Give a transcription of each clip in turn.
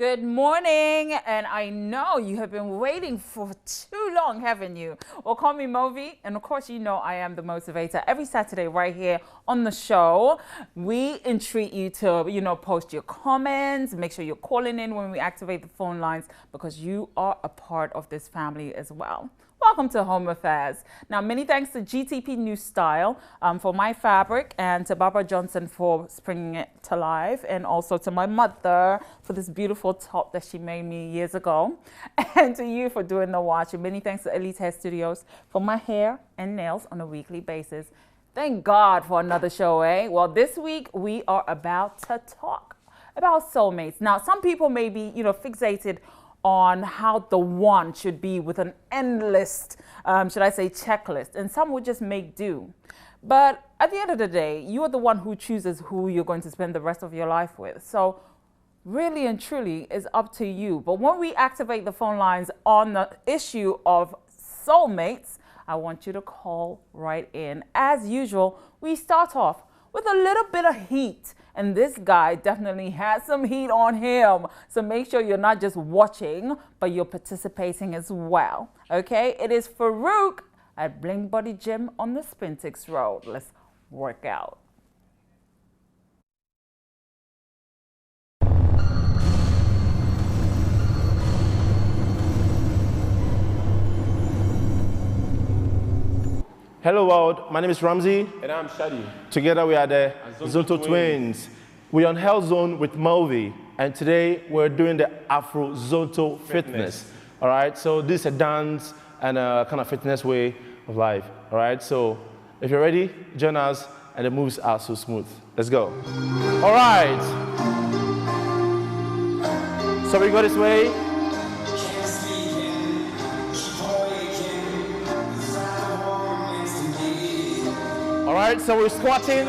Good morning, and I know you have been waiting for too long, haven't you? Well, call me Movi, and of course you know I am the motivator. Every Saturday right here on the show, we entreat you to, post your comments, make sure you're calling in when we activate the phone lines because you are a part of this family as well. Welcome to Home Affairs. Now, many thanks to GTP New Style for my fabric and to Barbara Johnson for bringing it to life, and also to my mother for this beautiful top that she made me years ago, and to you for doing the watch. And many thanks to Elite Hair Studios for my hair and nails on a weekly basis. Thank God for another show, eh? Well, this week we are about to talk about soulmates. Now, some people may be, fixated on how the one should be with an endless, checklist, and some would just make do. But at the end of the day, you are the one who chooses who you're going to spend the rest of your life with. So really and truly, it's up to you. But when we activate the phone lines on the issue of soulmates, I want you to call right in. As usual, we start off with a little bit of heat. And this guy definitely has some heat on him. So make sure you're not just watching, but you're participating as well. Okay? It is Farouk at Bling Body Gym on the Spintix Road. Let's work out. Hello world, my name is Ramsey. And I'm Shadi. Together we are the Zonto Twins. We're on Hell Zone with Movi, and today we're doing the Afro Zonto Fitness. All right, so this is a dance and a kind of fitness way of life. All right, so if you're ready, join us, and the moves are so smooth. Let's go. All right. So we go this way. All right, so we're squatting.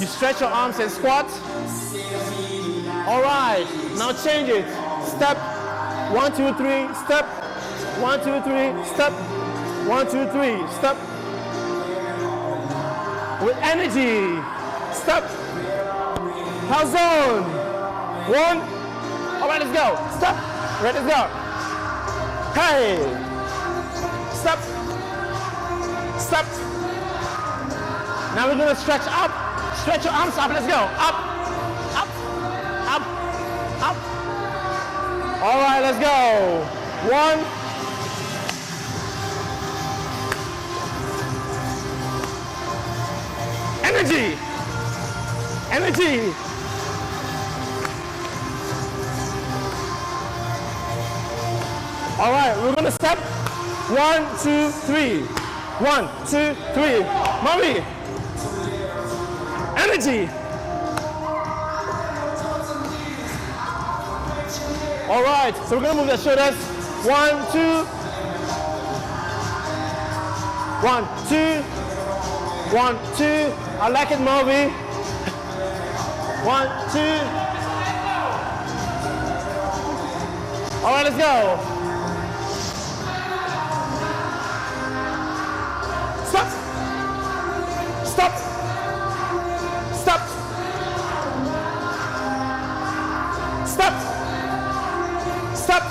You stretch your arms and squat. All right, now change it. Step, 1, 2, 3, step. 1, 2, 3, step. 1, 2, 3, step. With energy, step. Hell zone. 1. All right, let's go. Step. Ready, let's go. Hey. Step. Step. Now we're gonna stretch up. Stretch your arms up. Let's go. Up, up, up, up. All right, let's go. 1. Energy. Energy. All right, we're gonna step. 1, 2, 3. 1, 2, 3. Mommy. Energy. All right, so we're gonna move the shoulders. 1, 2. 1, 2. 1, 2. I like it, Movi. 1, 2. All right, let's go. Stop. Stop. Stop. Stop. Stop.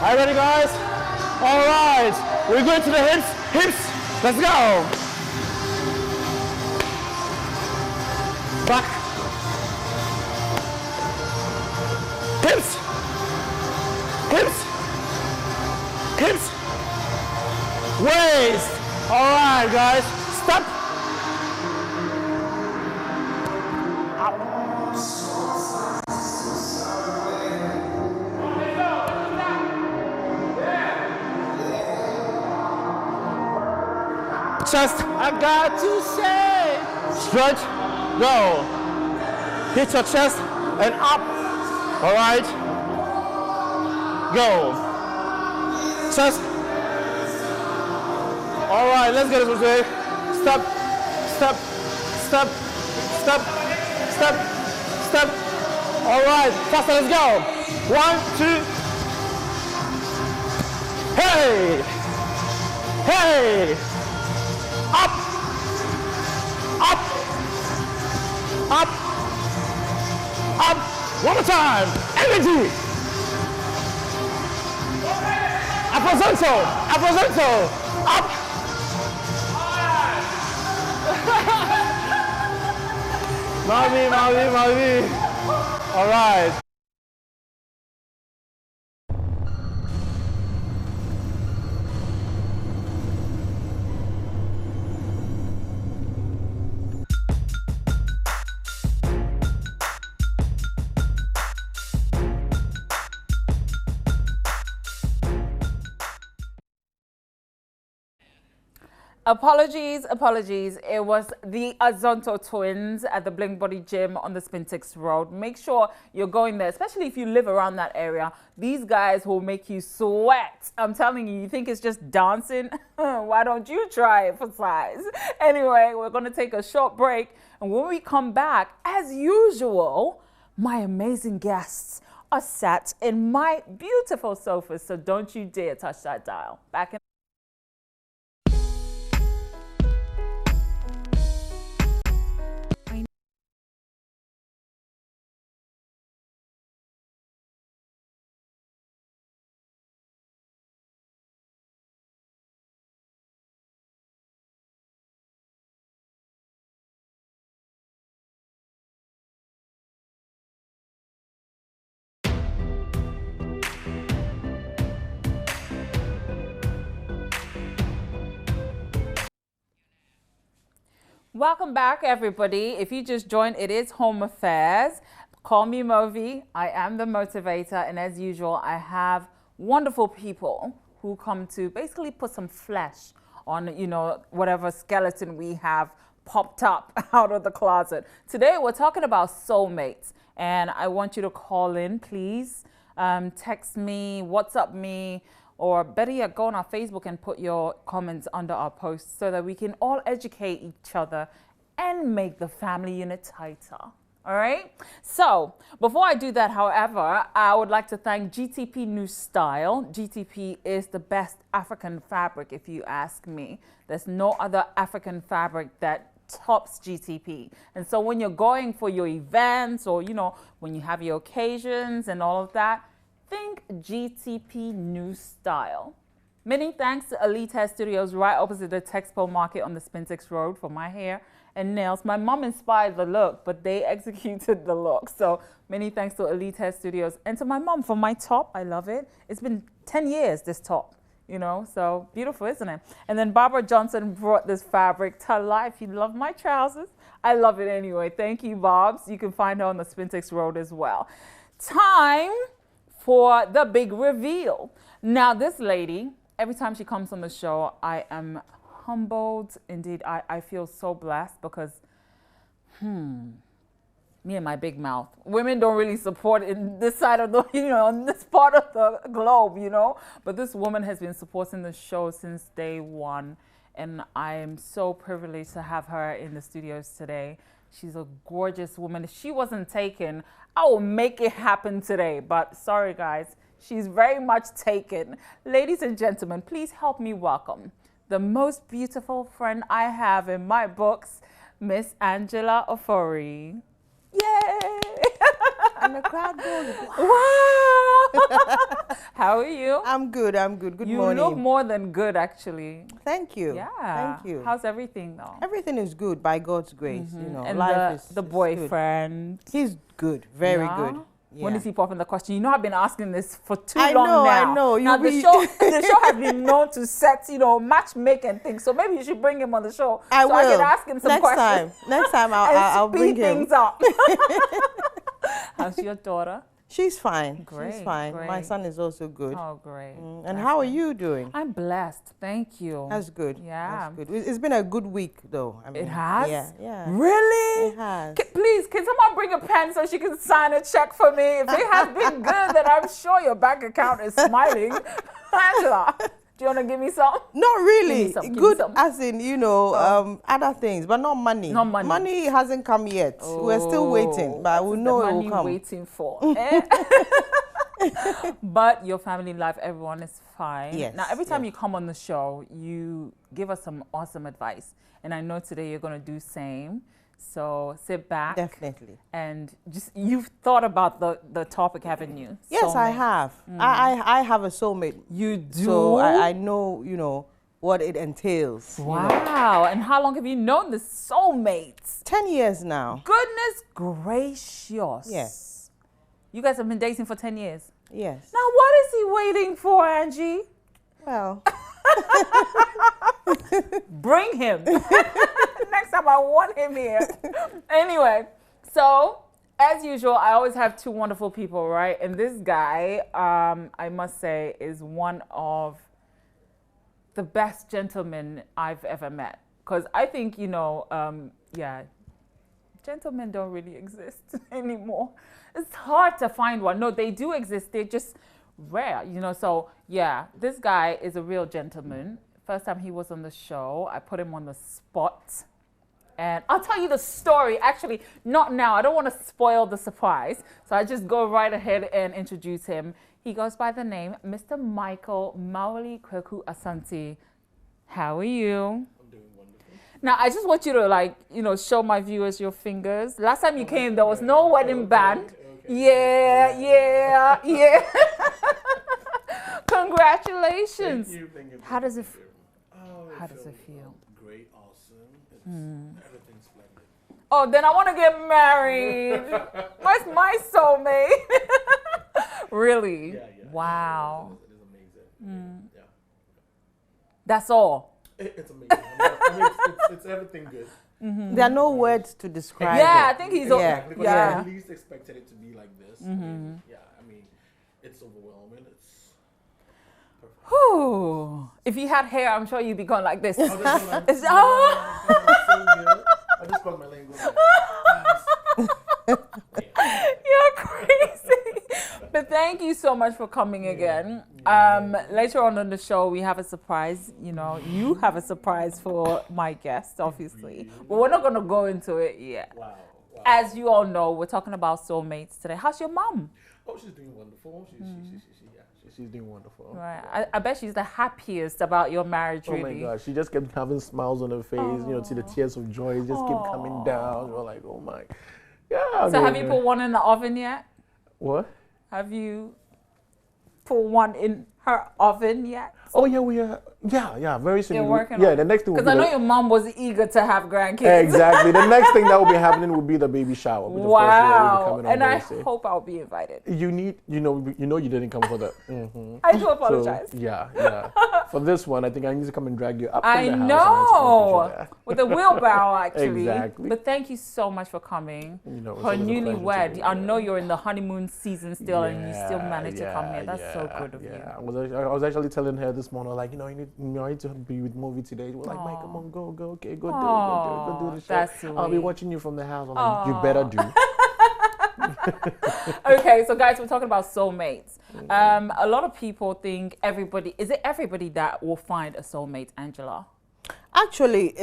Are you ready, guys? All right. We're going to the hips. Hips. Let's go. Back. Hips. Hips. Hips. Waist. All right, guys. Stop. Chest, I got to say. Stretch, go. Hit your chest and up. All right. Go. Chest. All right, let's get this way. Step, step, step, step, step, step. All right, faster, let's go. 1, 2. Hey, hey. Up, up, up, up. 1 more time. Energy. Aposento. Up. Mavi. All right. Apologies. It was the Azonto twins at the Blink Body Gym on the Spintex Road. Make sure you're going there, especially if you live around that area. These guys will make you sweat. I'm telling you, you think it's just dancing? Why don't you try it for size? Anyway, we're going to take a short break. And when we come back, as usual, my amazing guests are sat in my beautiful sofas. So don't you dare touch that dial. Back in. Welcome back, everybody. If you just joined, it is Home Affairs. Call me Movi. I am the motivator. And as usual, I have wonderful people who come to basically put some flesh on, you know, whatever skeleton we have popped up out of the closet. Today, we're talking about soulmates. And I want you to call in, please. Text me, WhatsApp me, or better yet, go on our Facebook and put your comments under our posts so that we can all educate each other and make the family unit tighter. All right? So before I do that, however, I would like to thank GTP New Style. GTP is the best African fabric, if you ask me. There's no other African fabric that tops GTP. And so when you're going for your events or, you know, when you have your occasions and all of that, think GTP New Style. Many thanks to Elite Hair Studios right opposite the Texpo Market on the Spintex Road for my hair and nails. My mom inspired the look, but they executed the look. So many thanks to Elite Hair Studios and to my mom for my top. I love it. It's been 10 years, this top, you know, so beautiful, isn't it? And then Barbara Johnson brought this fabric to life. You love my trousers? I love it anyway. Thank you, Bobs. You can find her on the Spintex Road as well. Time for the big reveal. Now, this lady, every time she comes on the show, I am humbled. Indeed, I feel so blessed because, me and my big mouth. Women don't really support in this side of the, you know, on this part of the globe, you know. But this woman has been supporting the show since day one. And I am so privileged to have her in the studios today. She's a gorgeous woman. If she wasn't taken, I will make it happen today. But sorry, guys, she's very much taken. Ladies and gentlemen, please help me welcome the most beautiful friend I have in my books, Miss Angela Ofori. Yay! And the crowd goes, wow! How are you? I'm good. Good you morning. You look more than good, actually. Thank you. Yeah. Thank you. How's everything, though? Everything is good by God's grace. You know, And life the boyfriend. Good. He's good. Very Yeah? good. Yeah. When is he popping the question? You know, I've been asking this for too long now. I know. Now, the show has been known to set, you know, matchmake and things. So maybe you should bring him on the show. I will. I can ask him some questions. Next time I'll bring him. Things up. How's your daughter? She's fine. Great, She's fine. great. My son is also good. Oh, great. And how are you doing? I'm blessed. Thank you. That's good. Yeah. That's good. It's been a good week, though. I mean, It has? Yeah. Really? It has. Please, can someone bring a pen so she can sign a check for me? If it has been good, then I'm sure your bank account is smiling. Angela, do you want to give me some? Not really. Give me Good some. as in, you know, other things, but not money. Not money. Money hasn't come yet. We're still waiting, but we know it will come. Waiting for. But your family life, everyone is fine. Yes, Now, every time you come on the show, you give us some awesome advice. And I know today you're going to do same. So sit back. Definitely. And just, you've thought about the topip, haven't you? Yes, I Soulmate. have. I have a soulmate. You do? So I know, you know, what it entails. you know. Wow. And how long have you known this soulmate? 10 years now. Goodness gracious. Yes. You guys have been dating for 10 years. Yes. Now, what is he waiting for, Angie? Well, Bring him. Next time I want him here. Anyway, so as usual, I always have two wonderful people, right? And this guy, I must say, is one of the best gentlemen I've ever met. Because I think, you know, yeah, gentlemen don't really exist anymore. It's hard to find one. No, they do exist. They're just rare, you know. So, yeah, this guy is a real gentleman. First time he was on the show, I put him on the spot. And I'll tell you the story. Actually, not now. I don't want to spoil the surprise. So I just go right ahead and introduce him. He goes by the name Mr. Michael Maoli Kweku Asante. How are you? I'm doing wonderful. Now, I just want you to, like, you know, show my viewers your fingers. Last time you came, there was no wedding band. Okay. Yeah. Congratulations. Thank you. How does it Oh, How does it feel? Great, awesome. Everything's splendid. Oh, then I want to get married. Where's my soulmate? Really? Yeah. Wow. It is amazing. Yeah. That's all. It's amazing. I mean, it's everything good. there are no words to describe Yeah, I it. think he's Yeah. Because Yeah. I at least expected it to be like this. I mean, it's overwhelming. It's perfect. Whew. If you had hair, I'm sure you'd be going like this. Oh, this one, It's- oh. so good. I just spoke my language. You're crazy. But thank you so much for coming again. Later on the show, we have a surprise. You know, you have a surprise for my guest, obviously. But we're not going to go into it yet. Wow. As you all know, we're talking about soulmates today. How's your mom? Oh, she's doing wonderful. She's doing wonderful. Right. I bet she's the happiest about your marriage, Oh really. my gosh, she just kept having smiles on her face. You know, see the tears of joy just keep coming down. We're like, oh my. Yeah. So have you put one in the oven yet? What? Have you put one in her oven yet? Oh yeah, we are. Yeah, very soon. You're working Yeah, on the next thing will Because be I know your mom was eager to have grandkids. exactly. The next thing that will be happening will be the baby shower. Which Wow. Of course, yeah, will be coming on And I Thursday. hope I'll be invited. You know you didn't come for that. I do apologize. So, yeah. For this one, I think I need to come and drag you up I from the house. know. With a wheelbarrow, actually. Exactly. But thank you so much for coming. You know, it's For always a pleasure to newlywed, be I here. know you're in the honeymoon season still, and you still managed to come here. That's so good of you. I was actually telling her this morning, like, I need to be with movie today. We're like, Mike, come on, go, okay, go do the show. That's I'll be sweet. watching you from the house. I'm like, you better do. Okay, so guys, we're talking about soulmates. A lot of people think is it everybody that will find a soulmate, Angela? Actually,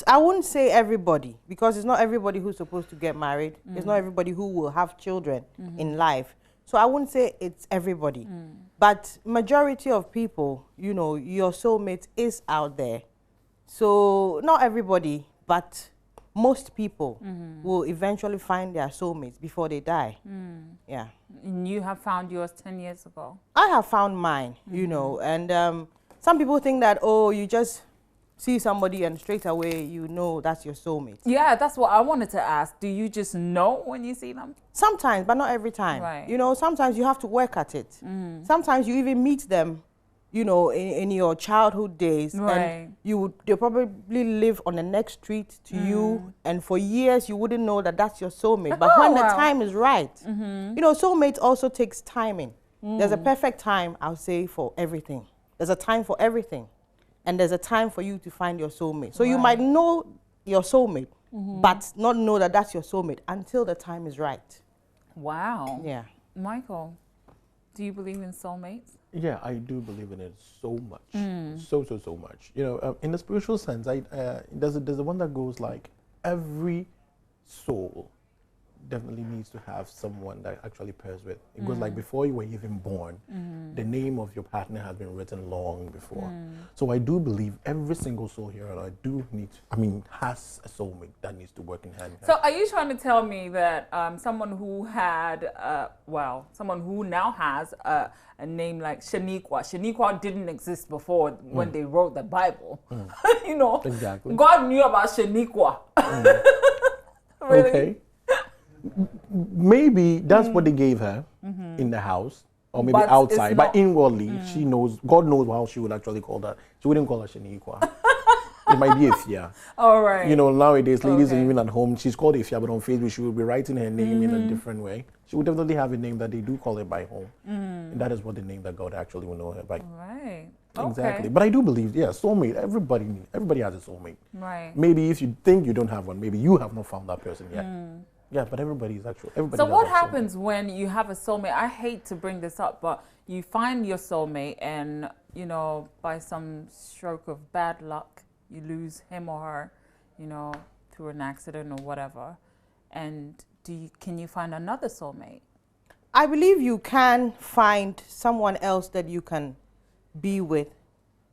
I wouldn't say everybody, because it's not everybody who's supposed to get married. It's not everybody who will have children in life. So I wouldn't say it's everybody. But majority of people, your soulmate is out there. So not everybody, but most people will eventually find their soulmates before they die. Yeah. And you have found yours 10 years ago. I have found mine, and some people think that, you just see somebody and straight away that's your soulmate. Yeah, that's what I wanted to ask. Do you just know when you see them? Sometimes, but not every time. Right. Sometimes you have to work at it. Sometimes you even meet them, in your childhood days. Right. And they probably live on the next street to you, and for years you wouldn't know that that's your soulmate. But when the time is right, soulmate also takes timing. There's a perfect time, I'll say, for everything. There's a time for everything. And there's a time for you to find your soulmate. So you might know your soulmate, but not know that that's your soulmate until the time is right. Wow. Yeah. Michael, do you believe in soulmates? Yeah, I do believe in it so much, so much. In the spiritual sense, there's a one that goes like, every soul definitely needs to have someone that actually pairs with. It goes like before you were even born, the name of your partner has been written long before. So I do believe every single soul here has a soulmate that needs to work in hand. So are you trying to tell me that someone who had, someone who now has a name like Shaniqua didn't exist before when they wrote the Bible? You know, Exactly. God knew about Shaniqua. Really? Okay. Maybe that's what they gave her in the house, or maybe But it's outside. But not- inwardly, she knows. God knows how she would actually call that. She wouldn't call her Shaniqua. It might be Ifya. All right. You know, nowadays, ladies, Okay. even at home, she's called Ifya, but on Facebook, she will be writing her name in a different way. She would definitely have a name that they do call her by home. And that is what the name that God actually will know her by. Right. Exactly. Okay. But I do believe, soulmate. Everybody has a soulmate. Right. Maybe if you think you don't have one, maybe you have not found that person yet. Yeah, but everybody So does what have a soulmate. happens when you have a soulmate? I hate to bring this up, but you find your soulmate and, you know, by some stroke of bad luck, you lose him or her, you know, through an accident or whatever. And can you find another soulmate? I believe you can find someone else that you can be with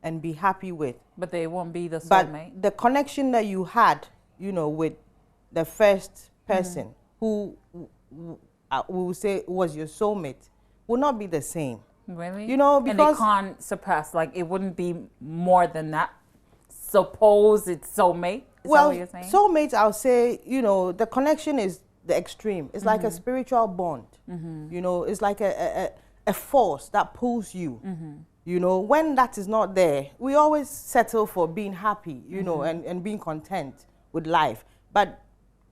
and be happy with. But they won't be the But soulmate. the connection that you had, you know, with the first person who we will say was your soulmate will not be the same. Really? You know, and because- they can't surpass, like it wouldn't be more than that. Suppose it's soulmate. Is that what you're saying? Soulmates, I'll say, you know, the connection is the extreme. It's like a spiritual bond. You know, it's like a force that pulls you. You know, when that is not there, we always settle for being happy, you know, and being content with life. But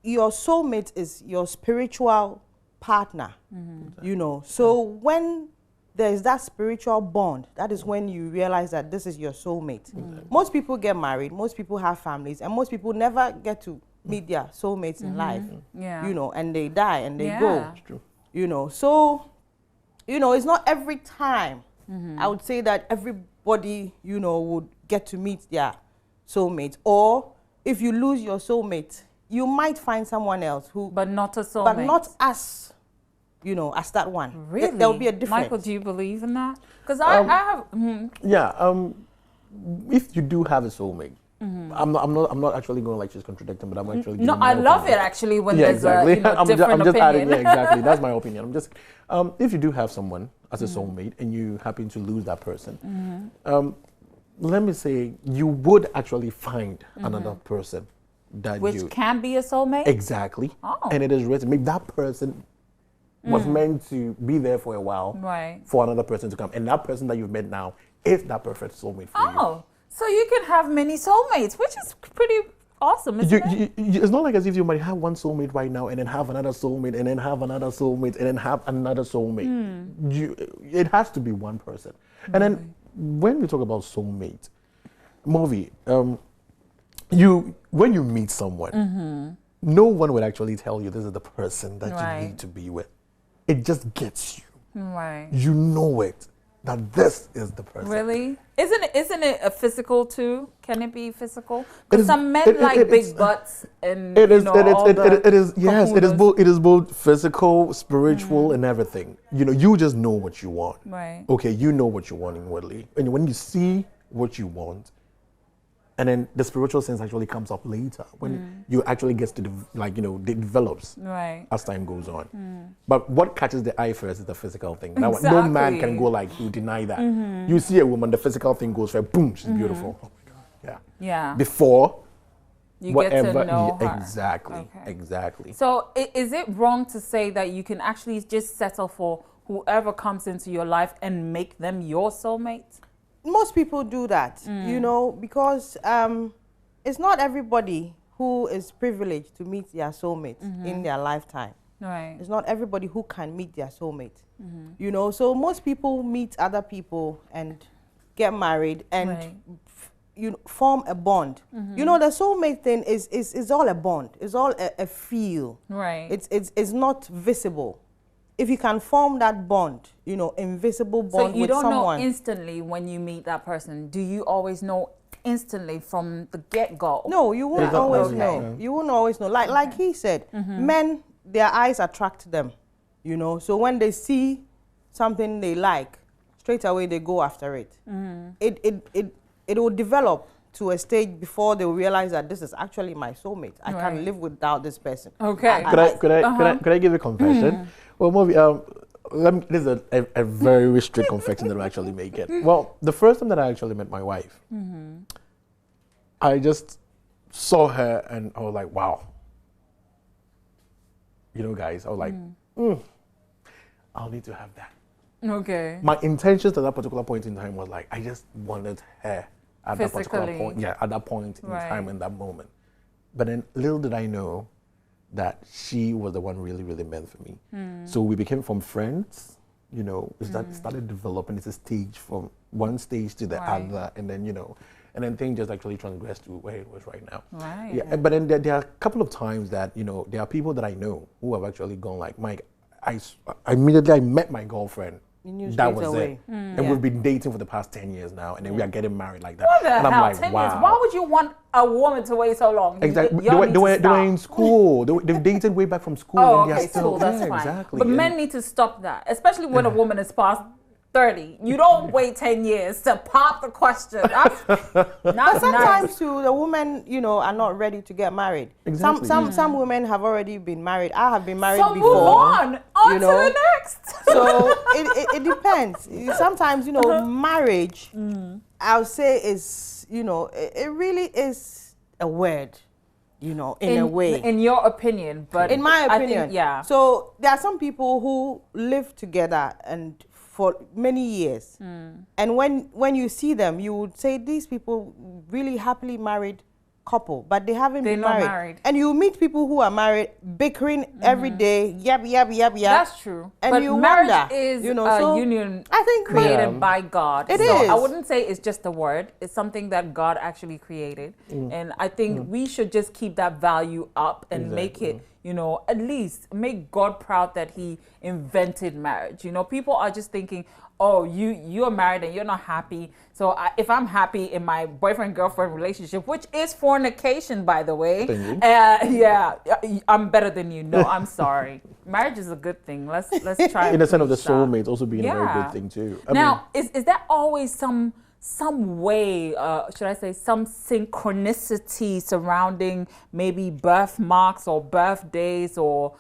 your soulmate is your spiritual partner, you know. So when there's that spiritual bond, that is when you realize that this is your soulmate. Most people get married, most people have families, and most people never get to meet their soulmates in life. Yeah. You know, and they die and they Yeah. go. It's true. You know, so, you know, it's not every time. I would say that everybody, you know, would get to meet their soulmate. Or if you lose your soulmate, you might find someone else who, But not a soulmate. but not as, you know, as that one. Really? There will be a difference. Michael, do you believe in that? Because I have. Yeah. If you do have a soulmate, I'm not actually going like she's contradicting, but I'm actually. No, giving my I love it opinion. actually when Yeah, there's exactly. a I'm different just adding. opinion. Yeah, exactly. That's my opinion. I'm just. If you do have someone as a soulmate and you happen to lose that person, let me say you would actually find another person that Which you can be a soulmate? exactly. Oh. And it is written. Maybe that person was meant to be there for a while, Right. for another person to come, and that person that you've met now is that perfect soulmate for you. Oh, so you can have many soulmates, which is pretty awesome, isn't it? It's not like as if you might have one soulmate right now and then have another soulmate and then have another soulmate and then have another soulmate. It has to be one person. And then when we talk about soulmate, Movi, when you meet someone, no one would actually tell you this is the person that Right. you need to be with. It just gets you. Right. You know it, that this is the person. Really? Isn't it a physical too? Can it be physical? It Because is- some men it- like it- big it's- butts and It is. you know, all the It is. Yes, it is kahunas. both. It is both physical, spiritual, and everything. You know, you just know what you want. Right. Okay, you know what you want inwardly, and when you see what you want, and then the spiritual sense actually comes up later when you actually gets to it develops Right. as time goes on. But what catches the eye first is the physical thing. That one, no man can Exactly. go like you deny that. You see a woman, the physical thing goes first. Boom, she's beautiful. Oh my God. Yeah. Yeah. Before. You Whatever, get to know her. exactly, Okay. exactly. So is it wrong to say that you can actually just settle for whoever comes into your life and make them your soulmate? Most people do that, you know, because it's not everybody who is privileged to meet their soulmate in their lifetime. Right. It's not everybody who can meet their soulmate. You know, so most people meet other people and get married and Right. you form a bond. You know, the soulmate thing is all a bond. It's all a feel. Right. It's not visible. If you can form that bond, you know, invisible So bond you with don't someone. know instantly when you meet that person. Do you always know instantly from the get-go? No, you won't Yeah. always Okay. know. You won't always know. Like he said, men their eyes attract them, you know. So when they see something they like, straight away they go after it. It will develop to a stage before they will realize that this is actually my soulmate. I can't live without this person. Okay. Could I give a confession? Well, Movi, this is a very strict confession that I actually make it. Well, the first time that I actually met my wife, I just saw her and I was like, wow. You know, guys, I was like, I'll need to have that. Okay. My intentions at that particular point in time was like, I just wanted her at that particular point. Yeah, at that point in time, in that moment. But then little did I know that she was the one really, really meant for me. So we became from friends, you know, started developing this stage from one stage to the other, and then, you know, and then things just actually transgressed to where it was right now. Right. Yeah, but then there are a couple of times that, you know, there are people that I know who have actually gone like, Mike, I met my girlfriend. That was it. And we've been dating for the past 10 years now, and then we are getting married like that. What the and hell? I'm like, 10 wow. years? Why would you want a woman to wait so long? Exactly. They were in school. They've dated way back from school. Oh, and okay, they're still, school, that's fine. Exactly. But men need to stop that, especially when a woman is past 30. You don't wait 10 years to pop the question. That's not Sometimes nice. too, the women, you know, are not ready to get married. Exactly. Some women have already been married. I have been married So before. move on you to know? the next. So it depends. Sometimes, you know, marriage, I'll say is, you know, it really is a word, you know, in a way. In your opinion, but In my I opinion, think, yeah. So there are some people who live together and for many years, and when you see them, you would say these people really happily married couple, but they haven't They're been not married. married. And you meet people who are married, bickering every day, yap. That's true. And but you marriage wonder, is you know, a so union I think created by God. It so is. I wouldn't say it's just a word. It's something that God actually created. And I think we should just keep that value up and make it, you know, at least make God proud that he invented marriage. You know, people are just thinking, oh, you're married and you're not happy. So if I'm happy in my boyfriend-girlfriend relationship, which is fornication, by the way, yeah, I'm better than you. No, I'm sorry. Marriage is a good thing. Let's try. In the sense of the preach that. soulmate also being a very good thing too. I mean, is there always some way, should I say, some synchronicity surrounding maybe birthmarks or birthdays or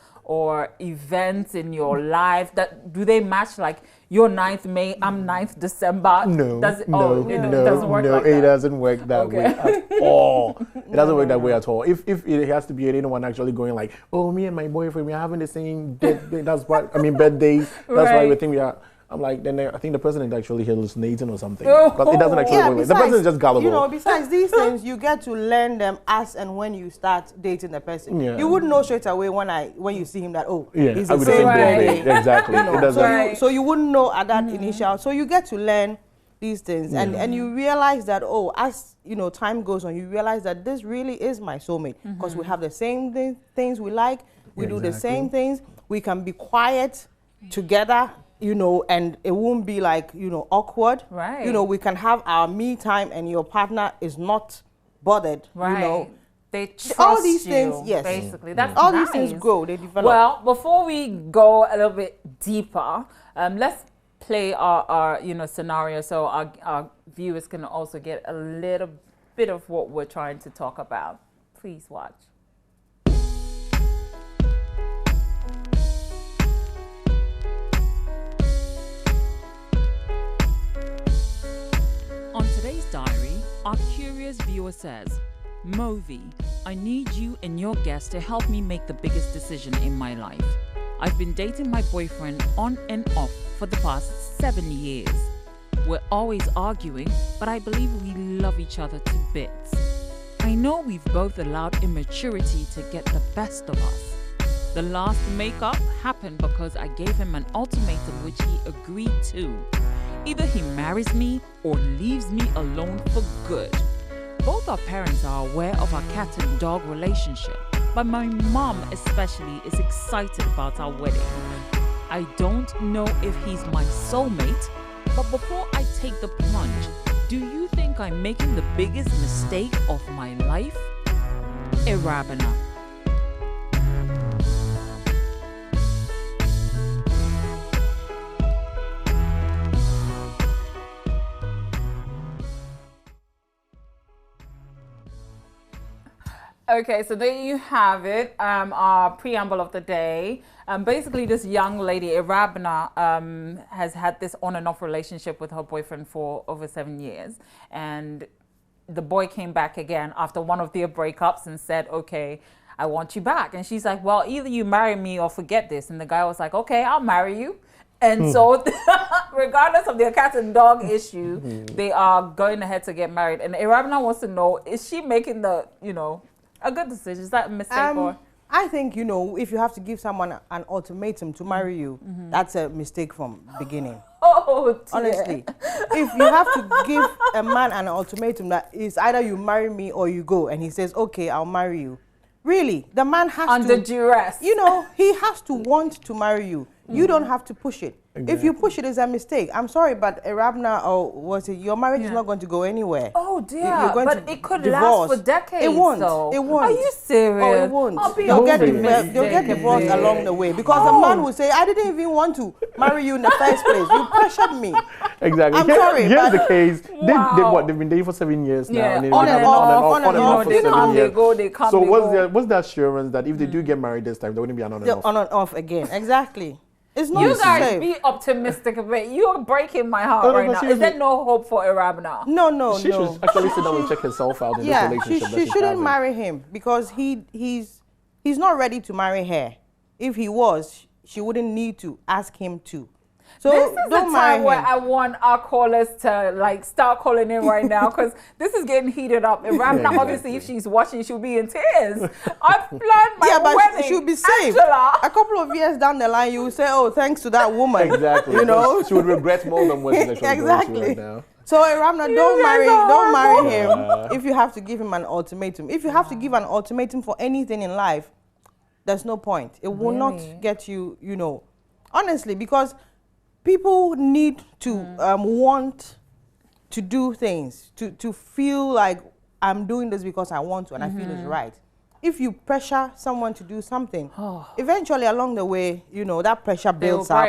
events in your life that do they match? Like you're 9th May, I'm 9th December. No, it doesn't work like that. It doesn't work that way at all. It doesn't work that way at all. If it has to be anyone actually going like, oh, me and my boyfriend, we're having the same birthdays. That's why we think we are. I'm like, then I think the person is actually hallucinating or something. But it doesn't actually work. The person is just gullible. You know, besides these things, you get to learn them as and when you start dating the person. Yeah. You wouldn't know straight away when you see him that, oh, he's I the would same think birthday. Exactly. You know, It doesn't. so you wouldn't know at that initial. So you get to learn these things, and you realize that, oh, as you know, time goes on, you realize that this really is my soulmate because we have the same things we like. We do the same things. We can be quiet together. You know, and it won't be like, you know, awkward. Right. You know, we can have our me time and your partner is not bothered. Right. You know. They trust all these you, things, yes. basically. That's all nice. these things grow, they develop. Well, before we go a little bit deeper, let's play our you know, scenario so our viewers can also get a little bit of what we're trying to talk about. Please watch. On today's diary, our curious viewer says, Movi, I need you and your guest to help me make the biggest decision in my life. I've been dating my boyfriend on and off for the past 7 years. We're always arguing, but I believe we love each other to bits. I know we've both allowed immaturity to get the best of us. The last makeup happened because I gave him an ultimatum which he agreed to. Either he marries me or leaves me alone for good. Both our parents are aware of our cat and dog relationship, but my mom especially is excited about our wedding. I don't know if he's my soulmate, but before I take the plunge, do you think I'm making the biggest mistake of my life? Irabana. Okay, so there you have it. Our preamble of the day. Basically, this young lady, Irabna, has had this on and off relationship with her boyfriend for over 7 years. And the boy came back again after one of their breakups and said, okay, I want you back. And she's like, well, either you marry me or forget this. And the guy was like, okay, I'll marry you. And so, regardless of their cat and dog issue, they are going ahead to get married. And Irabna wants to know, is she making the, a good decision? Is that a mistake or? I think, if you have to give someone an ultimatum to marry you, that's a mistake from beginning. Oh, dear. Honestly, if you have to give a man an ultimatum that is either you marry me or you go, and he says, okay, I'll marry you. Really, the man has under duress. He has to want to marry you. You don't have to push it. Exactly. If you push it, it's a mistake. I'm sorry, but Irabna, or was it, your marriage is not going to go anywhere. Oh dear, you're going but to it could divorce. last for decades. It won't. Though. It won't. Are you serious? Oh, it won't. They'll get divorced along the way because the man will say, I didn't even want to marry you in the first place. You pressured me. Exactly. I'm sorry. Here's the case. Wow. They've been dating for 7 years now. Yeah, And on and off for They 7 come, years. they go, they come. So they go. what's the assurance that if they do get married this time, there wouldn't be an on and off? On and off again. Exactly. It's not You guys safe. be optimistic a bit. You're breaking my heart right now. Is there no hope for Irabna? No. She should actually sit down and check herself out in this relationship. She shouldn't marry him because he's not ready to marry her. If he was, she wouldn't need to ask him to. So this is the don't marry time where him. I want our callers to start calling in right now because this is getting heated up. Irabna, obviously, if she's watching, she'll be in tears. I've planned my wedding. She'll be safe. Angela. A couple of years down the line, you will say, "Oh, thanks to that woman." Exactly. She would regret more than what she's actually going through right now. So Irabna, don't marry him if you have to give him an ultimatum. If you have to give an ultimatum for anything in life, there's no point. It will not get you, honestly, because people need to want to do things, to feel like I'm doing this because I want to and I feel it's right. If you pressure someone to do something, eventually along the way, that pressure builds up.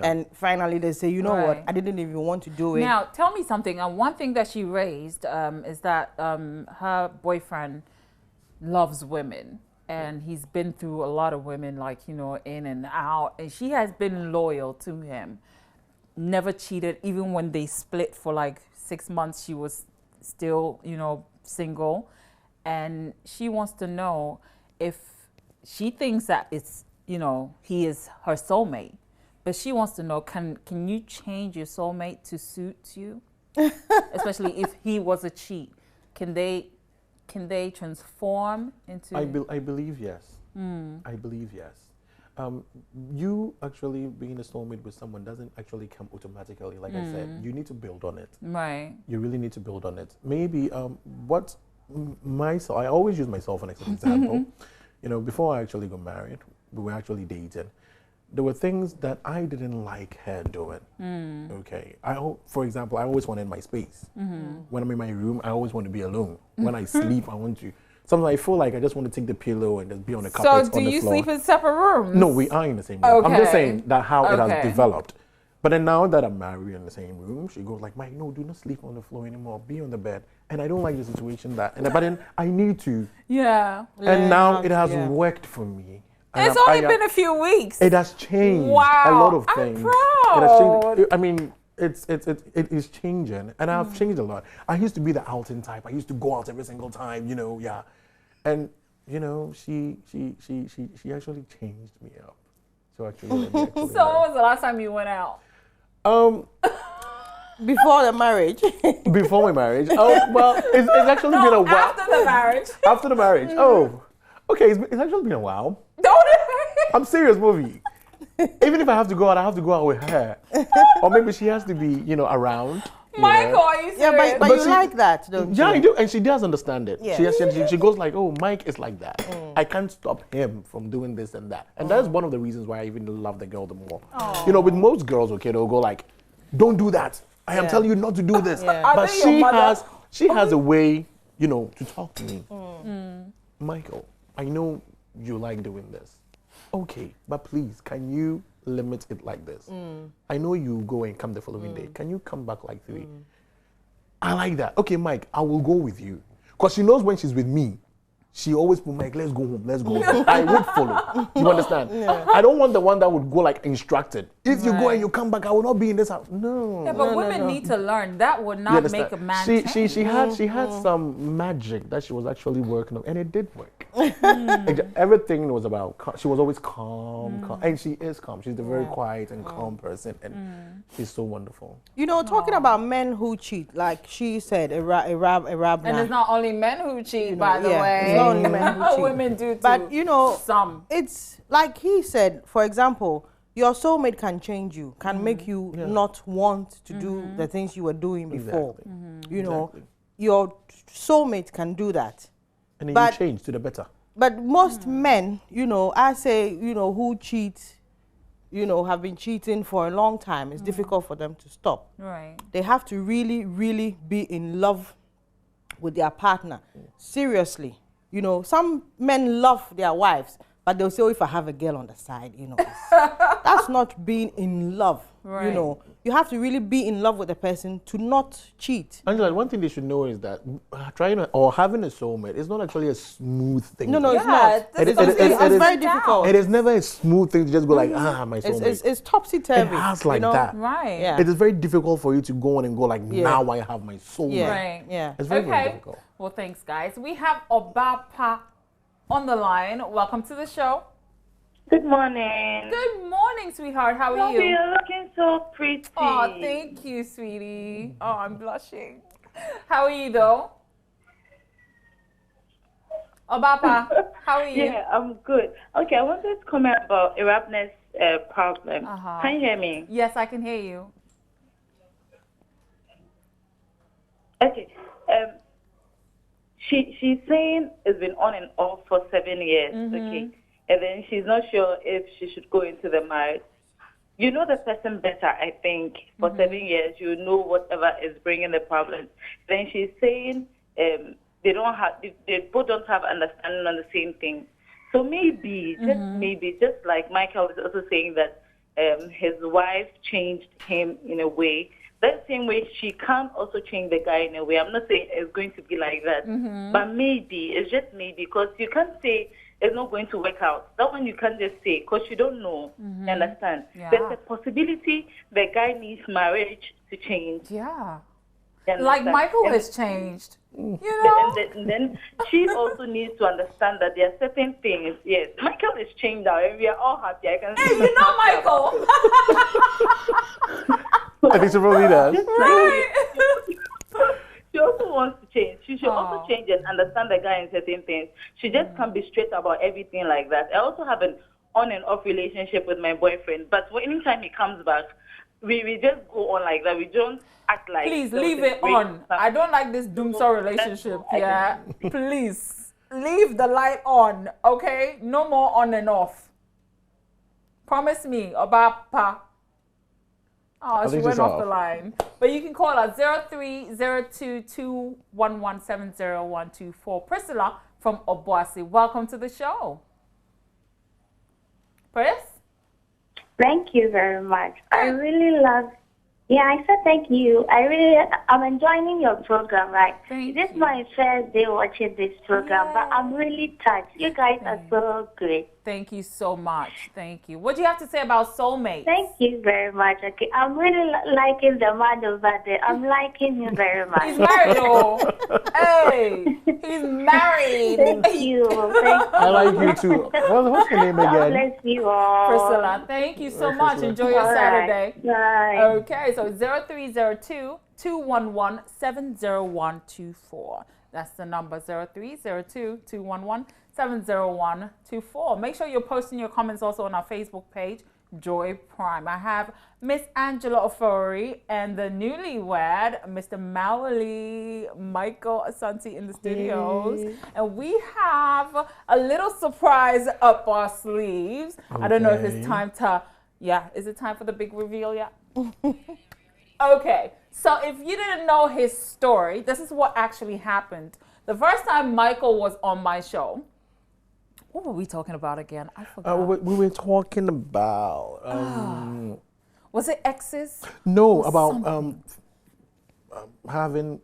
And finally they say, what, I didn't even want to do it. Now, tell me something. One thing that she raised is that her boyfriend loves women. And he's been through a lot of women, in and out. And she has been loyal to him. Never cheated. Even when they split for 6 months, she was still, single. And she wants to know if she thinks that it's, he is her soulmate. But she wants to know, can you change your soulmate to suit you? Especially if he was a cheat. Can they transform into? I believe yes. I believe yes. You actually being a soulmate with someone doesn't actually come automatically. Like I said, you need to build on it. Right. You really need to build on it. Maybe I always use myself as an example. Before I actually got married, we were actually dating. There were things that I didn't like her doing. Okay. For example, I always wanted my space. When I'm in my room, I always want to be alone. When I sleep, I want to. Sometimes I feel like I just want to take the pillow and just be on the carpet on the floor. So do you sleep in separate rooms? No, we are in the same room. Okay. I'm just saying that how it has developed. But then now that I'm married in the same room, she goes like, Mike, no, do not sleep on the floor anymore. Be on the bed. And I don't like the situation but then I need to. Yeah. And now it has worked for me. And it's only been a few weeks. It has changed a lot of things. I'm proud. It has changed. I mean, it is changing, and I've changed a lot. I used to be the outing type. I used to go out every single time, and she actually changed me up. So actually, So when was the last time you went out? Before the marriage. Before my marriage. Oh well, it's actually been a while. After the marriage. After the marriage. Oh, okay. It's actually been a while. I'm serious, movie. Even if I have to go out, I have to go out with her. Or maybe she has to be, around. Michael, are you serious? Yeah, but you like that, don't you? Yeah, I do. And she does understand it. Yeah. She goes like, oh, Mike is like that. I can't stop him from doing this and that. And that's one of the reasons why I even love the girl the more. With most girls, they'll go like, don't do that. I am telling you not to do this. But she has a way, to talk to me. Michael, I know you like doing this. Okay, but please, can you limit it like this? I know you go and come the following day. Can you come back like 3? I like that. Okay, Mike, I will go with you. Because she knows when she's with me, she always put like, let's go home, let's go home. I would follow. You understand? Yeah. I don't want the one that would go like instructed. If you go and you come back, I will not be in this house. No. Yeah, but women need to learn. That would not make a man change. She had some magic that she was actually working on, and it did work. Everything was about, she was always calm, and she is calm. She's a very quiet and calm person, and she's so wonderful. You know, talking about men who cheat, like she said, Arab. And it's not only men who cheat, by the way. It's not only men who cheat. Women do too. But you know, some. It's like he said, for example, your soulmate can change you, can make you not want to do the things you were doing before. You know, your soulmate can do that. And then you change to the better. But most men, you know, I say, you know, who cheat, you know, have been cheating for a long time, it's difficult for them to stop. Right. They have to really, really be in love with their partner. Seriously. You know, some men love their wives, but they'll say, oh, if I have a girl on the side, you know, that's not being in love. Right. You know, you have to really be in love with the person to not cheat. Angela, one thing they should know is that having a soulmate is not actually a smooth thing. No, it's not. It's very difficult. It is never a smooth thing to just go like, my soulmate. It's topsy-turvy. It has like that. Right. Yeah. It is very difficult for you to go on and go like, now I have my soulmate. Yeah. Right. Yeah. It's very, very difficult. Well, thanks, guys. We have Obapa on the line. Welcome to the show. Good morning. Good morning, sweetheart. How are you? You're looking so pretty. Oh, thank you, sweetie. Oh, I'm blushing. How are you, though? Obapa, how are you? Yeah, I'm good. Okay, I wanted to comment about Arabness problem. Can you hear me? Yes, I can hear you. Okay. She's saying it's been on and off for 7 years. Okay. And then she's not sure if she should go into the marriage. You know the person better, I think. For 7 years, you know whatever is bringing the problems. Then she's saying they both don't have understanding on the same thing. So maybe, just like Michael was also saying that his wife changed him in a way. That same way, she can also change the guy in a way. I'm not saying it's going to be like that. But maybe, it's just maybe, because you can't say it's not going to work out. That one you can't just say, because you don't know. You understand? Yeah. There's a possibility the guy needs marriage to change. Yeah. Like Michael has changed. You know? And then she also needs to understand that there are certain things. Yes, Michael has changed now, and we are all happy. I can you know Michael. I think so probably does. Right. She also wants to change. She should also change and understand the guy in certain things. She just can't be straight about everything like that. I also have an on and off relationship with my boyfriend, but anytime he comes back, we just go on like that. We don't act like. Please leave it on. I don't like this doomsday relationship. Yeah. Please leave the light on. Okay. No more on and off. Promise me, Obapa. Oh, she went off the line. But you can call us 0302-211-70124. Priscilla from Obuasi. Welcome to the show. Pris? Thank you very much. I really love. Yeah, I said thank you. I'm enjoying your program, right? This is my first day watching this program, but I'm really touched. You guys are so great. Thank you so much. Thank you. What do you have to say about soulmates? Thank you very much. Okay, I'm really liking the man over there. I'm liking him very much. He's married, though. Hey, he's married. Thank you. I like you too. What's your name again? God bless you all. Priscilla, thank you so much. Enjoy your Saturday. Bye. Okay, so 0302-211-70124. That's the number, 0302-211-70124. Make sure you're posting your comments also on our Facebook page, Joy Prime. I have Miss Angela Ofori and the newlywed, Mr. Michael Asante in the studios. And we have a little surprise up our sleeves. Okay. I don't know if it's time to, is it time for the big reveal yet? Okay, so if you didn't know his story, this is what actually happened. The first time Michael was on my show, what were we talking about again? I forgot. We were talking about... was it exes? No, about having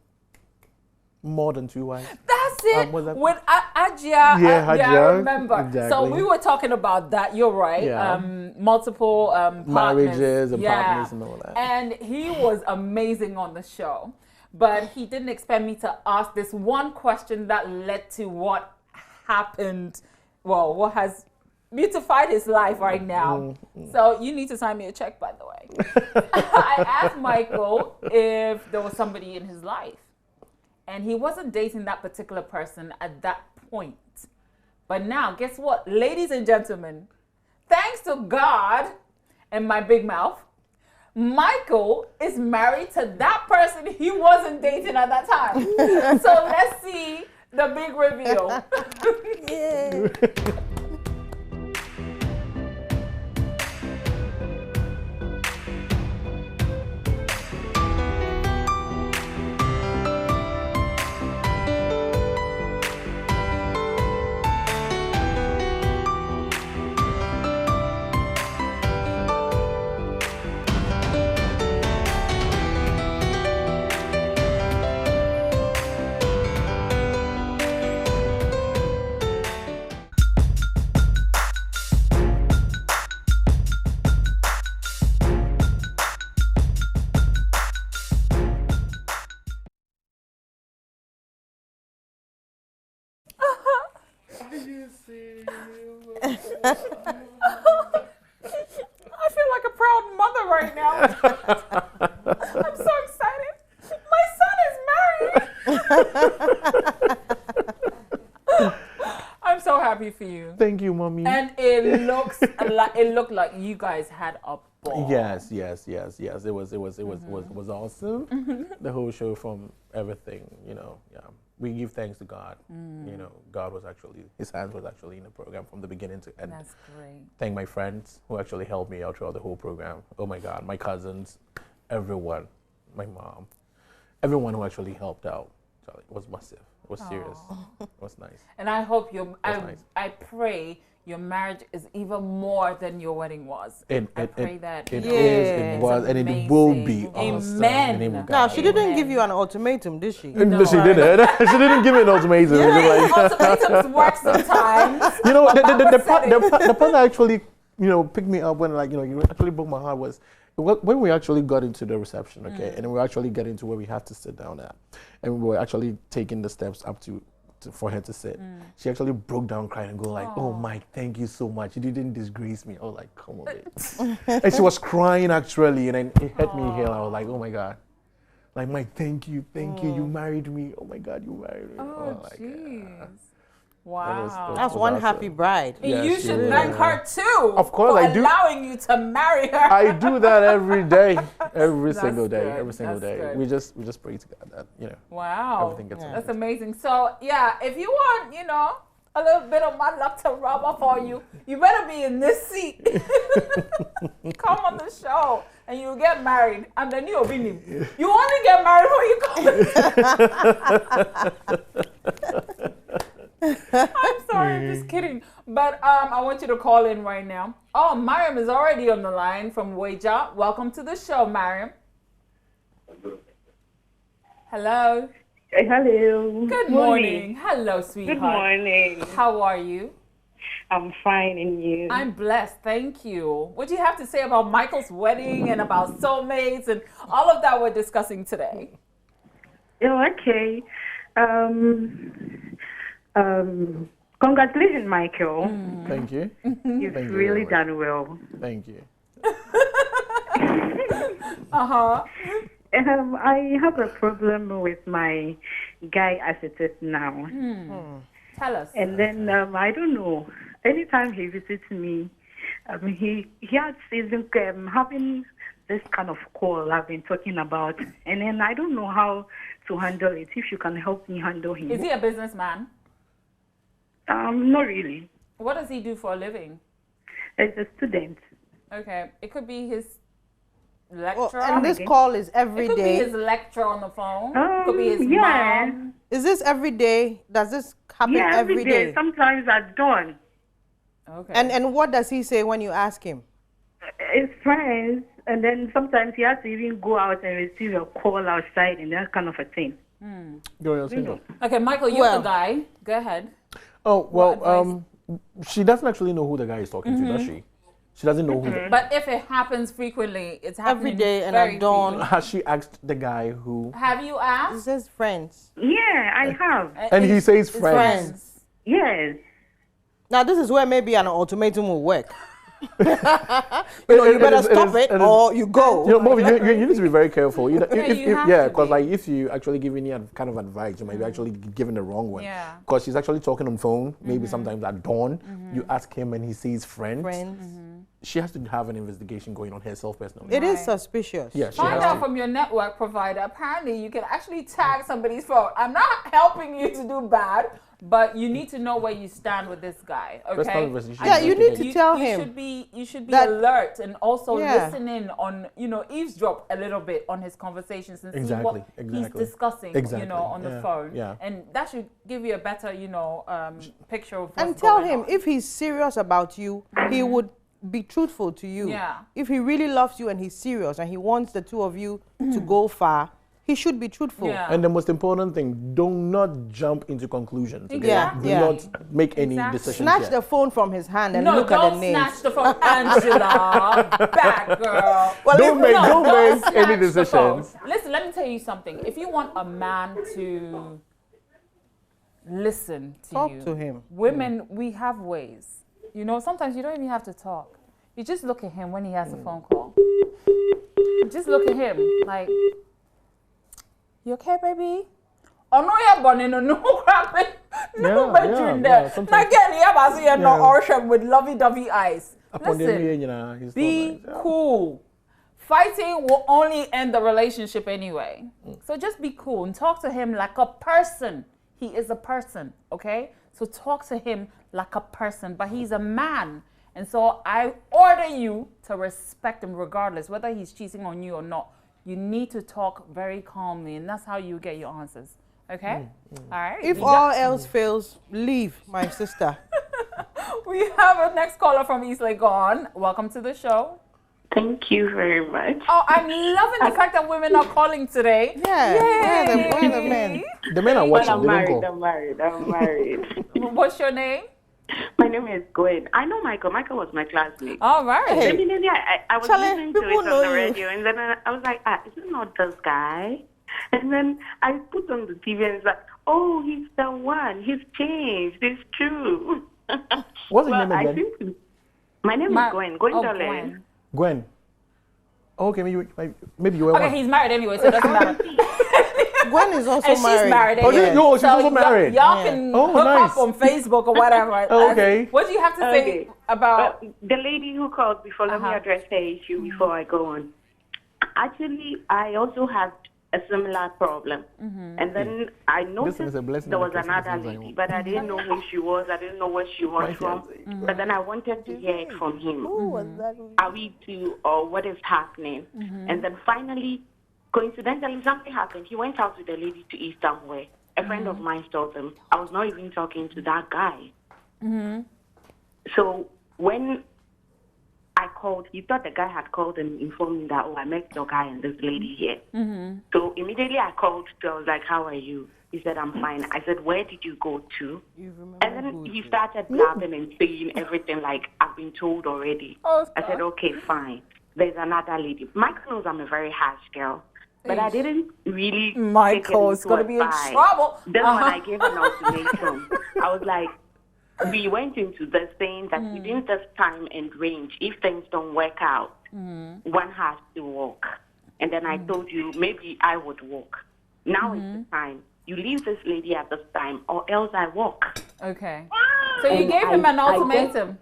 more than 2 wives. That's it? Was that- With Ajia. Yeah, I Ajia, remember. So exactly. we were talking about that. You're right. Yeah. Multiple partners. Marriages and partners and all that. And he was amazing on the show. But he didn't expect me to ask this one question that led to what happened. Well, what has beautified his life right now. So you need to sign me a check, by the way. I asked Michael if there was somebody in his life. And he wasn't dating that particular person at that point. But now, guess what? Ladies and gentlemen, thanks to God and my big mouth, Michael is married to that person he wasn't dating at that time. So let's see the big reveal. Yeah. I feel like a proud mother right now. I'm so excited. My son is married. I'm so happy for you. Thank you, mommy. And it looked like you guys had a ball. Yes. It was awesome. The whole show from everything, yeah. We give thanks to God. God was actually, his hand was actually in the program from the beginning to end. That's great. Thank my friends who actually helped me out throughout the whole program. Oh my God, my cousins, everyone, my mom, everyone who actually helped out. So it was massive. It was serious. It was nice. And I hope nice. I pray your marriage is even more than your wedding was. I pray that. It Yeah. is, it was, and it will be Amen. awesome. In the name of Now, God. she didn't Amen. give you an ultimatum, did she? No, she didn't. She didn't give me an ultimatum. It was like- Ultimatums work sometimes. The part that actually, picked me up when, you actually broke my heart was when we actually got into the reception, okay, and we actually got into where we had to sit down at, and we were actually taking the steps up for her to sit. She actually broke down crying and go like, "Oh, Mike, thank you so much. You didn't disgrace me." I was like, "Come on, babe." And she was crying actually, and then it hit me here. I was like, "Oh my God." Like, Mike, thank you. You married me. Oh my God, you married me. Oh, like, jeez. Wow. That's one happy bride. And Yes, you should yeah. thank her too. Of course, for I do. allowing you to marry her. I do that every day, every single day, good. every single That's day. good. We just pray to God that Wow. everything gets That's amazing. So yeah, if you want, a little bit of my luck to rub off on you, you better be in this seat. Come on the show and you'll get married. And then you'll be new. You only get married when you come. I'm sorry, I'm just kidding. But I want you to call in right now. Oh, Mariam is already on the line from Weija. Welcome to the show, Mariam. Hello. Hello. Good morning. Hello, sweetheart. Good morning. How are you? I'm fine, and you? I'm blessed, thank you. What do you have to say about Michael's wedding and about soulmates and all of that we're discussing today? Oh, okay. Congratulations, Michael. Thank you. You've Thank you really very much. done well. Thank you. Uh-huh. I have a problem with my guy as it is now. Tell us. And then, I don't know, anytime he visits me, he has even having this kind of call I've been talking about. And then I don't know how to handle it, if you can help me handle him. Is he a businessman? Not really. What does he do for a living? As a student. Okay. It could be his Well, lecturer. and this call is every it could day. be his lecturer on the phone. It could be his yeah. mom. Is this every day? Does this happen Yeah, every day? Sometimes at dawn. Okay. And what does he say when you ask him? His friends, and then sometimes he has to even go out and receive a call outside and that kind of a thing. Go ahead, single. Okay, Michael, you're the guy. Go ahead. Oh, well, she doesn't actually know who the guy is talking to, does she? She doesn't know who. But if it happens frequently, it's happening Every day and very at dawn. frequently. Has she asked the guy who? Have you It asked? says friends. Yeah, I have. And he says It's friends. Yes. Now, this is where maybe an ultimatum will work. You better stop it or you go. You know, Moby, you need to be very careful. You know, you have to because be. like if you actually give any kind of advice, you might be actually giving the wrong one. Yeah. Because she's actually talking on phone. Maybe sometimes at dawn, you ask him and he says friends. She has to have an investigation going on herself personally. It is suspicious. Yeah, she Find has out to. from your network provider. Apparently, you can actually tag somebody's phone. I'm not helping you to do bad, but you need to know where you stand with this guy. Personal Okay? investigation. Yeah, you need to tell him. You should be that- alert and also Yeah. listen in on, eavesdrop a little bit on his conversations and see what he's discussing, on the phone. Yeah. And that should give you a better, picture of what's And tell going him on. if he's serious about you, he would be truthful to you. Yeah. If he really loves you and he's serious and he wants the two of you to go far, he should be truthful. Yeah. And the most important thing, do not jump into conclusions. Okay? Exactly. Do not make any decisions Snatch yet. the phone from his hand and No, look at don't the names. snatch the phone, Angela. Bad girl. Don't make snatch any the phone. decisions. Listen, let me tell you something. If you want a man to listen to Talk you, to him. women, we have ways. Sometimes you don't even have to talk. You just look at him when he has a phone call. Just look at him like, you okay, baby? Oh no, you're born in a no crapping. No Yeah, bedroom yeah, there. sometimes- Again, you're no ocean with lovey-dovey eyes. Upon the Listen, way, you know, he's be so nice. Yeah. cool. Fighting will only end the relationship anyway. So just be cool and talk to him like a person. He is a person, okay? So talk to him like a person, but he's a man. And so I order you to respect him regardless, whether he's cheating on you or not. You need to talk very calmly, and that's how you get your answers, okay? All right? If all else fails, leave, my sister. We have a next caller from East Legon. Welcome to the show. Thank you very much. Oh, I'm loving the fact that women are calling today. Yeah, Yay. where are the men? The men are But watching. I'm They don't married, go. I'm married, I'm married. What's your name? My name is Gwen. I know Michael. Michael was my classmate. All right. Hey. Definitely, I was Charlie, listening to it people on know the you. radio, and then I was like, is it not this guy? And then I put on the TV, and it's like, oh, he's the one. He's changed. It's true. What's his Well, name I again? think my name is Gwen. Gwendolyn. Gwen. Gwen. Okay, maybe you were Okay, one. he's married anyway, so it doesn't matter. Gwen is also And she's married Oh, anyway. no, she's also married. Y'all can Oh, hook nice. up on Facebook or whatever. Oh, okay. What do you have to say Okay. about... The lady who called before, let me Uh-huh. address her issue before I go on. Actually, I also had a similar problem. And then I noticed is a blessing there and a was curse at the another same time. lady, but I didn't know who she was. I didn't know where she was My from. fiancé. But then I wanted to hear it from him. Are we two or what is happening? And then finally, coincidentally, something happened. He went out with a lady to eat somewhere. A friend of mine told him. I was not even talking to that guy. So when I called, he thought the guy had called and informed me that, I met your guy and this lady here. So immediately I called to, I was like, how are you? He said, I'm fine. I said, where did you go to? And then he started blabbing and saying everything like, I've been told already. Oh, I said, okay, fine. There's another lady. Michael knows I'm a very harsh girl. But I didn't really Michael's going to be in trouble. Then when I gave an ultimatum, I was like, we went into this saying that within this time and range, if things don't work out, one has to walk. And then I told you maybe I would walk. Now is the time. You leave this lady at this time or else I walk. Okay. So you And gave him an I ultimatum.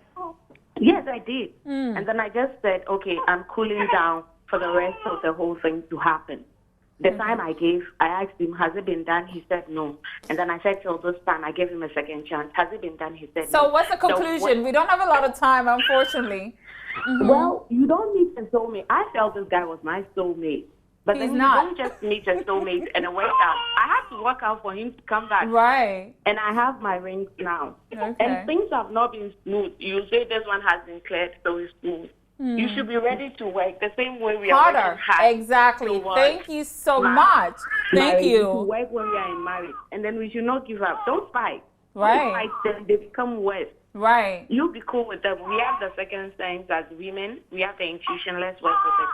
Yes, I did. And then I just said, okay, I'm cooling down for the rest of the whole thing to happen. The time I gave, I asked him, has it been done? He said no. And then I said, till this time, I gave him a second chance. Has it been done? He said no. So what's the conclusion? We don't have a lot of time, unfortunately. Well, you don't meet a soulmate. I felt this guy was my soulmate. But He's then not. you don't just meet a soulmate and it worked out. I had to work out for him to come back. Right. And I have my rings now. Okay. And things have not been smooth. You say this one has been cleared, so it's smooth. You should be ready to work the same way we are Harder. working hard. Exactly. towards Thank you so marriage. much. Thank Marriage. We should you. work when we are in marriage, and then we should not give up. Don't fight. Right. Don't fight them. They become worse. Right. You be cool with them. We have the second sense as women. We have the intuition. Let's work with it.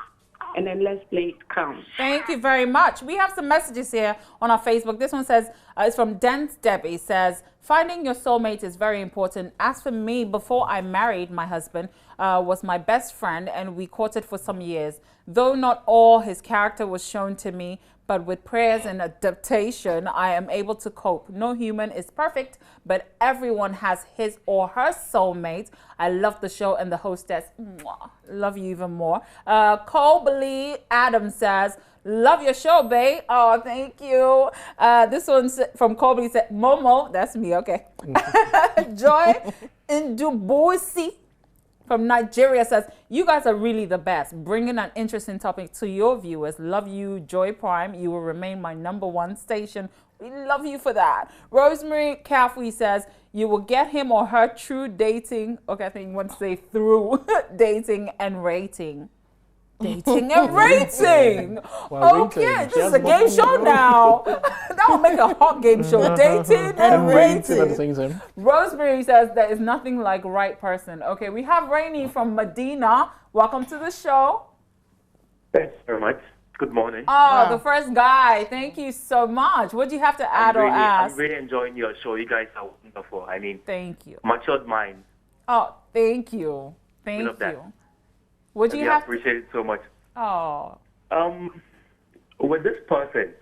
And then let's play it calm. Thank you very much. We have some messages here on our Facebook. This one says, it's from Dent Debbie, says, finding your soulmate is very important. As for me, before I married my husband, was my best friend, and we courted for some years. Though not all his character was shown to me, but with prayers and adaptation, I am able to cope. No human is perfect, but everyone has his or her soulmate. I love the show and the hostess. Mwah. Love you even more. Colby Adams says, love your show, babe. Oh, thank you. This one's from Colby said, Momo, that's me, okay. Joy Ndubusi from Nigeria says, you guys are really the best, bringing an interesting topic to your viewers. Love you, Joy Prime. You will remain my #1 station. We love you for that. Rosemary Caffrey says, you will get him or her through dating. Okay, I think you want to say through dating and rating. Dating and rating. Okay, this is a game show now. That will make a hot game show. Dating and rating. Rosemary says there is nothing like right person. Okay, we have Rainy from Medina. Welcome to the show. Thanks very much. Good morning. Oh, the first guy. Thank you so much. What do you have to add or ask? I'm really enjoying your show. You guys are wonderful. I mean, thank you. Matured mind. Oh, thank you. Thank you. That. What do you have? I appreciate it so much. Oh. With this person,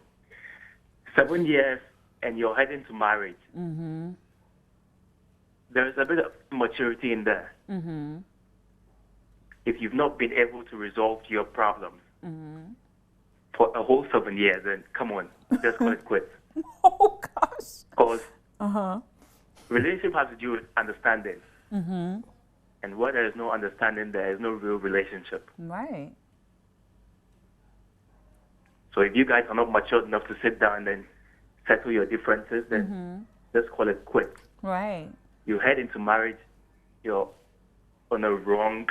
7 years and you're heading to marriage, there's a bit of maturity in there. If you've not been able to resolve your problems for a whole 7 years, then come on, just call it quits. Oh, gosh. Because relationship has to do with understanding. And where there is no understanding, there is no real relationship. Right. So if you guys are not matured enough to sit down and then settle your differences, then just call it quits. Right. You head into marriage, you're on a wrong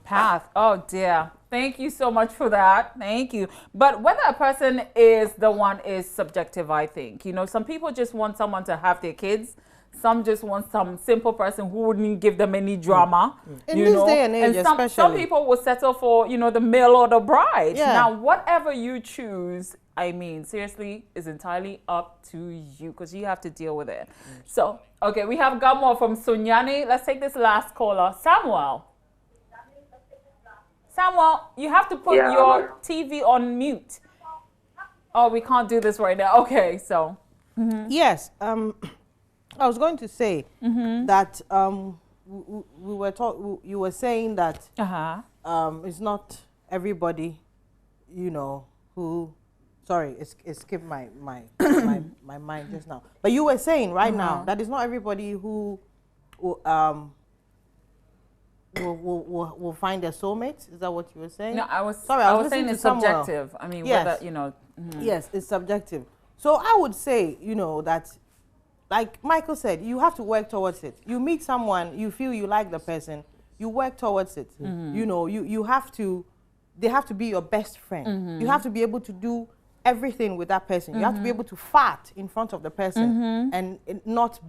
path. Oh, dear. Thank you so much for that. Thank you. But whether a person is the one is subjective, I think. You know, some people just want someone to have their kids. Some just want some simple person who wouldn't give them any drama. In this day and age, especially. Some people will settle for, you know, the male or the bride. Yeah. Now, whatever you choose, I mean, seriously, is entirely up to you because you have to deal with it. So, okay, we have Gamo from Sunyani. Let's take this last caller. Samuel. Samuel, you have to put your TV on mute. Oh, we can't do this right now. Okay, so. Yes. I was going to say that you were saying that it's not everybody, you know, who. Sorry, it skipped my mind just now. But you were saying right now that it's not everybody who will find their soulmate. Is that what you were saying? No, I was saying it's Samuel. subjective. I mean, yes. whether, you know. Yes, it's subjective. So I would say, you know, that, like Michael said, you have to work towards it. You meet someone, you feel you like the person, you work towards it. You know, you have to, they have to be your best friend. You have to be able to do everything with that person. You have to be able to fart in front of the person and not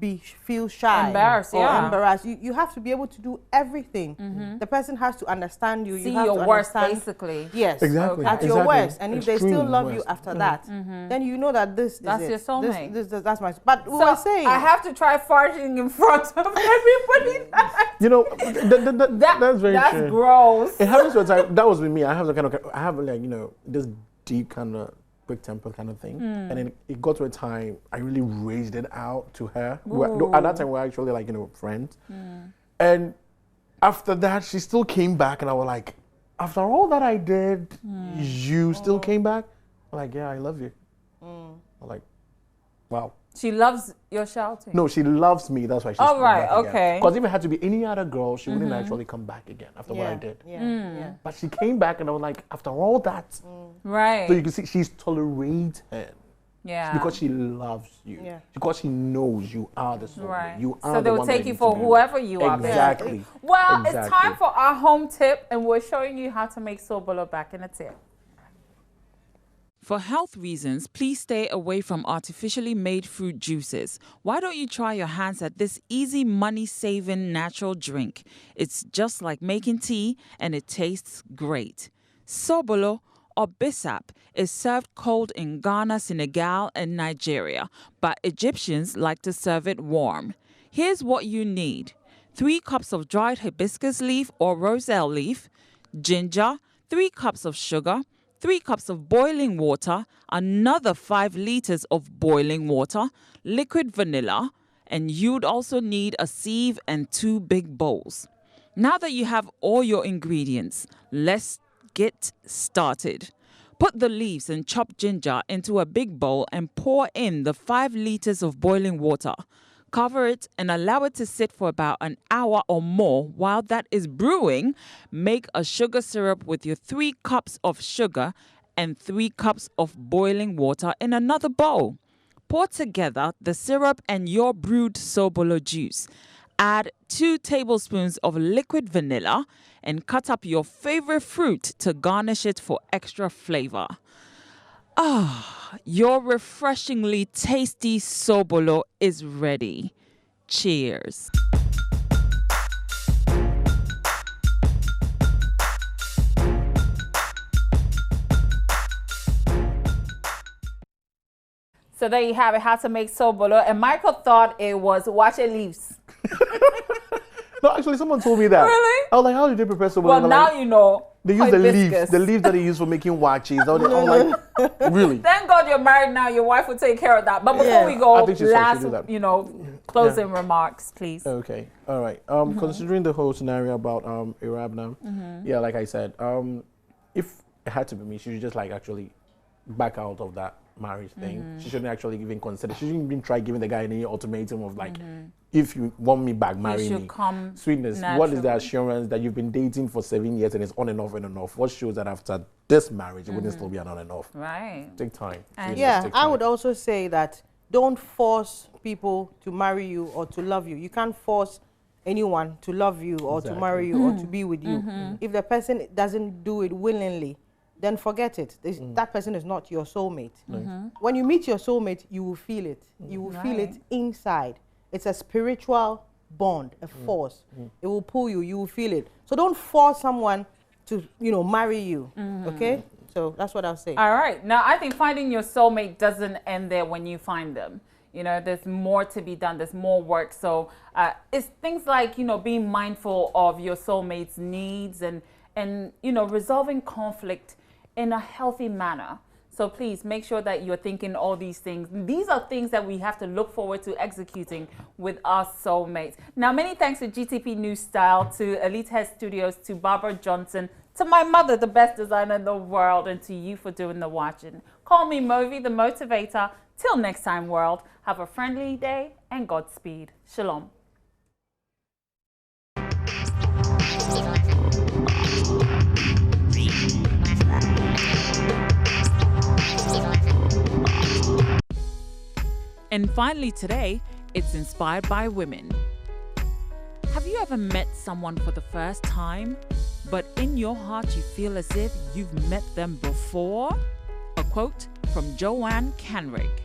feel shy. Embarrassed, or embarrassed. You have to be able to do everything. The person has to understand you. See you have your to worst, understand, basically. Yes, exactly. at your worst. And if they still Extreme love worst. you after that, then you know that this That's is your soulmate. That's my. But we were saying, I have to try farting in front of everybody. You know, that's very That's true. gross. It happens to a time. That was with me. I have like, you know, this deep kind of quick temper kind of thing. And then it got to a time I really raised it out to her. At that time, we were actually like, you know, friends. And after that, she still came back, and I was like, after all that I did, you still came back? I'm like, yeah, I love you. I'm like, wow. She loves your shouting. No, she loves me. That's why she's Oh, right, okay. Because if it had to be any other girl, she wouldn't actually come back again after what I did. But she came back, and I was like, after all that. Right. So you can see she's tolerated. Yeah. Because she loves you. Yeah. Because she knows you are the soulmate. Right. You are So the they will one that take you needs for to be whoever with. you are. Exactly. Well, Exactly. it's time for our home tip, and we're showing you how to make sobolo back in a tip. For health reasons, please stay away from artificially made fruit juices. Why don't you try your hands at this easy money-saving natural drink? It's just like making tea, and it tastes great. Sobolo, or bissap, is served cold in Ghana, Senegal, and Nigeria, but Egyptians like to serve it warm. Here's what you need: 3 cups of dried hibiscus leaf or roselle leaf, ginger, 3 cups of sugar, 3 cups of boiling water, another 5 liters of boiling water, liquid vanilla, and you'd also need a sieve and 2 big bowls. Now that you have all your ingredients, let's get started. Put the leaves and chopped ginger into a big bowl and pour in the 5 liters of boiling water. Cover it and allow it to sit for about an hour or more. While that is brewing, make a sugar syrup with your 3 cups of sugar and 3 cups of boiling water in another bowl. Pour together the syrup and your brewed sobolo juice. Add 2 tablespoons of liquid vanilla and cut up your favorite fruit to garnish it for extra flavor. Your refreshingly tasty sobolo is ready. Cheers. So there you have it, how to make sobolo. And Michael thought it was wache leaves. No, actually, someone told me that. Really? I was like, how do they prepare sobolo? Well, They're now like, you know. they use the hibiscus. leaves that they use for making waches. I'm like, really? Thank God you're married now. Your wife will take care of that. But before we I go, think she's supposed to last, do that. closing remarks, please. Okay, all right. Considering the whole scenario about Arab now, yeah, like I said, if it had to be me, she should just like actually back out of that marriage thing. She shouldn't actually even consider. She shouldn't even try giving the guy any ultimatum of like, if you want me back, marry me. Sweetness. Naturally. What is the assurance that you've been dating for 7 years and it's on and off and on off? What shows that after this marriage it wouldn't still be an on and off? Right. Take time. And Yeah, take I time. would also say that don't force people to marry you or to love you. You can't force anyone to love you or to marry you or to be with you. If the person doesn't do it willingly, then forget it. That person is not your soulmate. When you meet your soulmate, you will feel it. You will feel it inside. It's a spiritual bond, a force. It will pull you. You will feel it. So don't force someone to, marry you. Okay? So that's what I'll say. All right. Now, I think finding your soulmate doesn't end there when you find them. There's more to be done. There's more work. So it's things like, being mindful of your soulmate's needs and resolving conflict in a healthy manner. So please make sure that you're thinking all these things. These are things that we have to look forward to executing with our soulmates. Now, many thanks to GTP New Style, to Elite Hair Studios, to Barbara Johnson, to my mother, the best designer in the world, and to you for doing the watching. Call me Movi, the motivator. Till next time, world. Have a friendly day and Godspeed. Shalom. And finally today, it's inspired by women. Have you ever met someone for the first time, but in your heart you feel as if you've met them before? A quote from Joanne Canrick.